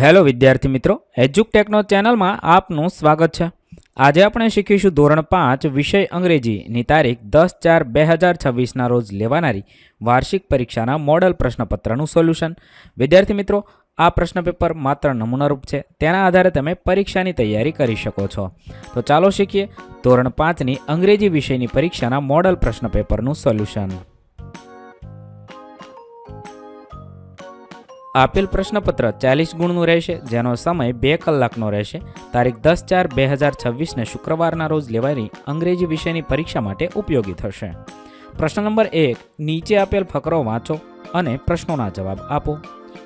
Hello વિદ્યાર્થી મિત્રો, એજ્યુકટેકનો ચેનલમાં આપનું સ્વાગત છે। આજે આપણે શીખીશું ધોરણ 5 વિષય અંગ્રેજીની તારીખ 10/4/2026ના રોજ લેવાનારી વાર્ષિક પરીક્ષાના મોડલ પ્રશ્નપત્રનું સોલ્યુશન। વિદ્યાર્થી મિત્રો, આ પ્રશ્ન પેપર માત્ર નમૂનારૂપ છે, તેના આધારે તમે પરીક્ષાની તૈયારી કરી શકો છો। તો ચાલો શીખીએ ધોરણ 5ની અંગ્રેજી વિષયની પરીક્ષાના મોડલ પ્રશ્ન પેપરનું સોલ્યુશન। આપેલ પ્રશ્નપત્ર 40 ગુણનું રહેશે, જેનો સમય 2 કલાકનો રહેશે। તારીખ 10/4/2026ને શુક્રવારના રોજ લેવાયેલી અંગ્રેજી વિષયની પરીક્ષા માટે ઉપયોગી થશે। પ્રશ્ન નંબર 1, નીચે આપેલ ફકરો વાંચો અને પ્રશ્નોના જવાબ આપો।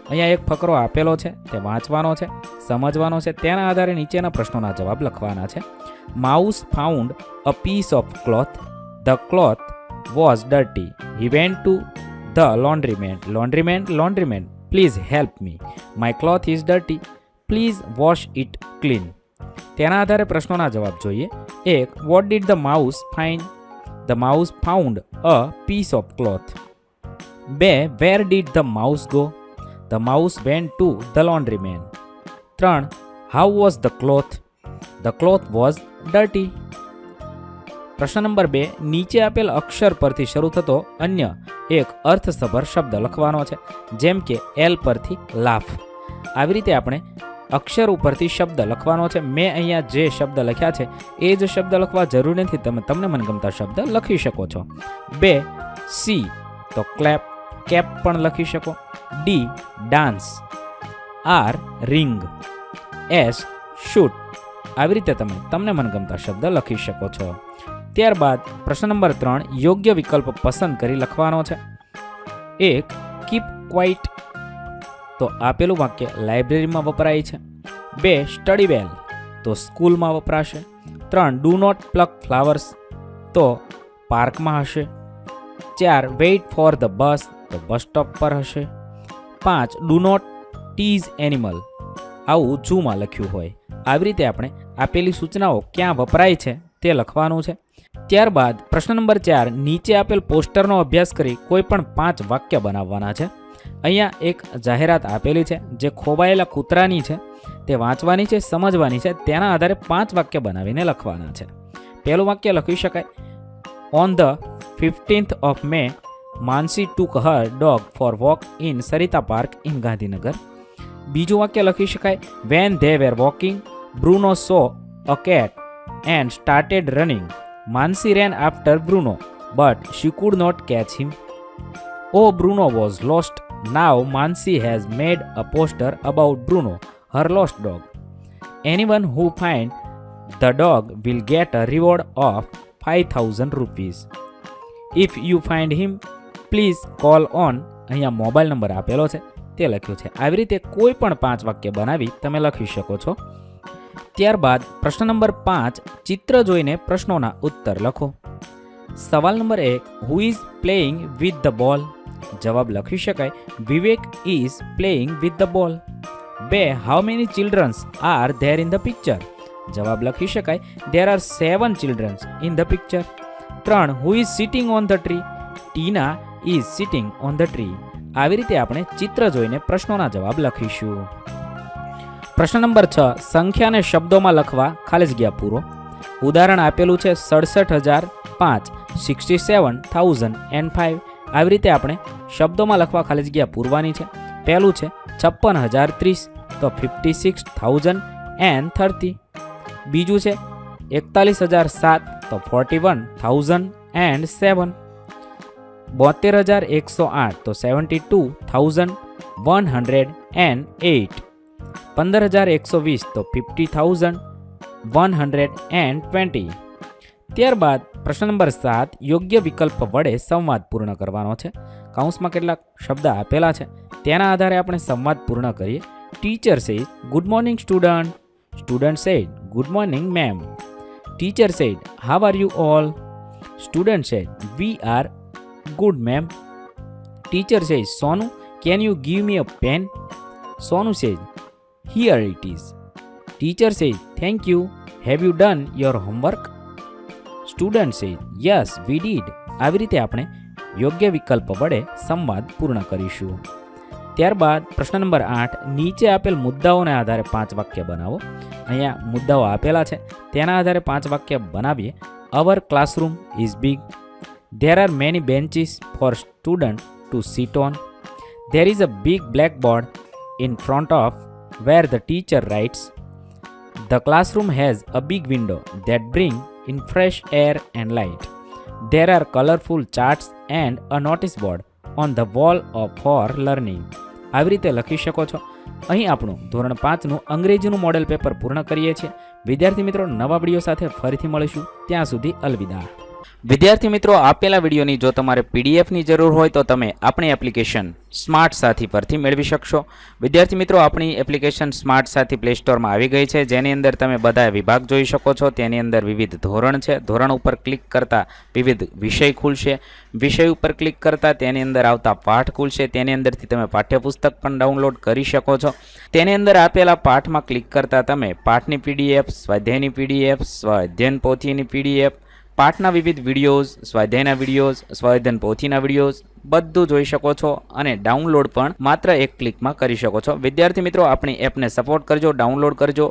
અહીંયા એક ફકરો આપેલો છે, તે વાંચવાનો છે, સમજવાનો છે, તેના આધારે નીચેના પ્રશ્નોના જવાબ લખવાના છે। Mouse found a piece of cloth. The cloth was dirty. He went to the laundryman. Please help me. My cloth is dirty. Please wash it clean. તેના આધારે પ્રશ્નોના જવાબ જોઈએ। 1. What did the mouse find? The mouse found a piece of cloth. 2. Where did the mouse go? The mouse went to the laundryman. 3. How was the cloth? The cloth was dirty. પ્રશ્ન number 2, નીચે આપેલ અક્ષર પરથી શરૂ થતો અન્ય એક અર્થસભર શબ્દ લખવાનો છે, જેમ કે એલ પરથી લાફ। આવી રીતે આપણે અક્ષર ઉપરથી શબ્દ લખવાનો છે। મેં અહીંયા જે શબ્દ લખ્યા છે એ જ શબ્દ લખવા જરૂરી નથી, તમે તમને મનગમતા શબ્દ લખી શકો છો। 2. સી તો ક્લેપ, કેપ પણ લખી શકો। D dance, R ring, S shoot. આવી રીતે તમે તમને મનગમતા શબ્દ લખી શકો છો। ત્યારબાદ પ્રશ્ન નંબર 3, યોગ્ય વિકલ્પ પસંદ કરી લખવાનો છે। 1. કીપ ક્વાઇટ તો આપેલું વાક્ય લાઇબ્રેરીમાં વપરાય છે। 2. સ્ટડી વેલ તો સ્કૂલમાં વપરાશે। 3. ડુ નોટ પ્લક ફ્લાવર્સ તો પાર્કમાં હશે। 4. વેઇટ ફોર ધ બસ તો બસ સ્ટોપ પર હશે। 5. ડુ નોટ ટીઝ એનિમલ આવું ઝૂમાં લખ્યું હોય। આવી રીતે આપણે આપેલી સૂચનાઓ ક્યાં વપરાય છે તે લખવાનું છે। ત્યારબાદ પ્રશ્ન નંબર 4, નીચે આપેલ પોસ્ટરનો અભ્યાસ કરી કોઈ પણ 5 વાક્ય બનાવવાના છે। અહીંયા એક જાહેરાત આપેલી છે જે ખોવાયેલા કૂતરાની છે, તે વાંચવાની છે, સમજવાની છે, તેના આધારે 5 વાક્ય બનાવીને લખવાના છે। પહેલું વાક્ય લખી શકાય, on the 15th of May, Mansi took her dog for walk in Sarita park in Gandhinagar. બીજું વાક્ય લખી શકાય, when they were walking, Bruno saw a cat and started running. Mansi ran after Bruno, but she could not catch him. Oh, Bruno was lost. Now Mansi has made a poster about Bruno, her lost dog. Anyone who finds the dog will get a reward of 5,000 rupees. If you find him, please call on. અહીંયા mobile number આપેલો છે તે લખ્યું છે। આવી રીતે કોઈ પણ 5 વાક્ય બનાવી તમે લખી શકો છો। ત્યારબાદ પ્રશ્ન નંબર 5, ચિત્ર જોઈને પ્રશ્નોના ઉત્તર લખો। સવાલ number 1, who is playing with the ball? જવાબ લખી શકાય, Vivek is playing with the ball. 2. How many childrens are there in the picture? જવાબ લખી શકાય, there are 7 childrens in the picture. 3. Who is sitting on the tree? Tina is sitting on the tree. આવી રીતે આપણે ચિત્ર જોઈને પ્રશ્નોના જવાબ લખીશું। પ્રશ્ન નંબર 6, સંખ્યાને શબ્દોમાં લખવા ખાલી જગ્યા પૂરો। ઉદાહરણ આપેલું છે 67,005, 67,005। આવી રીતે આપણે શબ્દોમાં લખવા ખાલી જગ્યા પૂરવાની છે। પહેલું છે 56,030 તો 56,030। બીજું છે 41,007 તો 41,007। 72,108 તો 72,108। 15,120 તો 50,120। ત્યારબાદ પ્રશ્ન નંબર 7, યોગ્ય વિકલ્પ વડે સંવાદ પૂર્ણ કરવાનો છે। કૌંસમાં કેટલાક શબ્દ આપેલા છે, તેના આધારે આપણે સંવાદ પૂર્ણ કરીએ। Teacher said good morning student. Student said good morning ma'am. Teacher said how are you all? Student said we are good ma'am. Teacher said Sonu can you give me a pen? Sonu said here it is. Teacher said, thank you. Have you done your homework? Student said, yes, we did. આવી રીતે આપણે યોગ્ય વિકલ્પ વડે સંવાદ પૂર્ણ કરીશું। ત્યારબાદ પ્રશ્ન નંબર 8, નીચે આપેલ મુદ્દાઓને આધારે 5 વાક્ય બનાવો. અહીંયા મુદ્દાઓ આપેલા છે, તેના આધારે 5 વાક્ય બનાવીએ. Our classroom is big. There are many benches for students to sit on. There is a big blackboard in front of where the teacher writes. The classroom has a big window that bring in fresh air and light. There are colorful charts and a notice board on the wall for learning. આવી રીતે લખી શકો છો. અહીં આપણું ધોરણ 5નું અંગ્રેજીનું model paper પૂર્ણ કરીએ છીએ. વિદ્યાર્થી મિત્રો, નવા વિડીયો સાથે ફરીથી મળીશું. ત્યાં સુધી અલવિદા. વિદ્યાર્થી મિત્રો, આપેલા વિડીયોની જો તમારે પીડીએફની જરૂર હોય તો તમે આપણી એપ્લિકેશન સ્માર્ટ સાથી પરથી મેળવી શકશો. વિદ્યાર્થી મિત્રો, આપણી એપ્લિકેશન સ્માર્ટ સાથી પ્લે સ્ટોરમાં આવી ગઈ છે, જેની અંદર તમે બધા વિભાગ જોઈ શકો છો. તેની અંદર વિવિધ ધોરણ છે. ધોરણ ઉપર ક્લિક કરતાં વિવિધ વિષય ખુલશે. વિષય ઉપર ક્લિક કરતાં તેની અંદર આવતા પાઠ ખુલશે. તેની અંદરથી તમે પાઠ્યપુસ્તક પણ ડાઉનલોડ કરી શકો છો. તેની અંદર આપેલા પાઠમાં ક્લિક કરતાં તમે પાઠની પીડીએફ, સ્વાધ્યાયની પીડીએફ, સ્વાધ્યાયન પોથીની પીડીએફ, પાઠના વિવિધ વિડીયોઝ, સ્વાધ્યાયના વિડીયોઝ, સ્વાધ્યાયન પોથીના વિડીયોઝ બધું જોઈ શકો છો અને ડાઉનલોડ પણ માત્ર એક ક્લિકમાં કરી શકો છો. વિદ્યાર્થી મિત્રો, આપણી એપને સપોર્ટ કરજો, ડાઉનલોડ કરજો.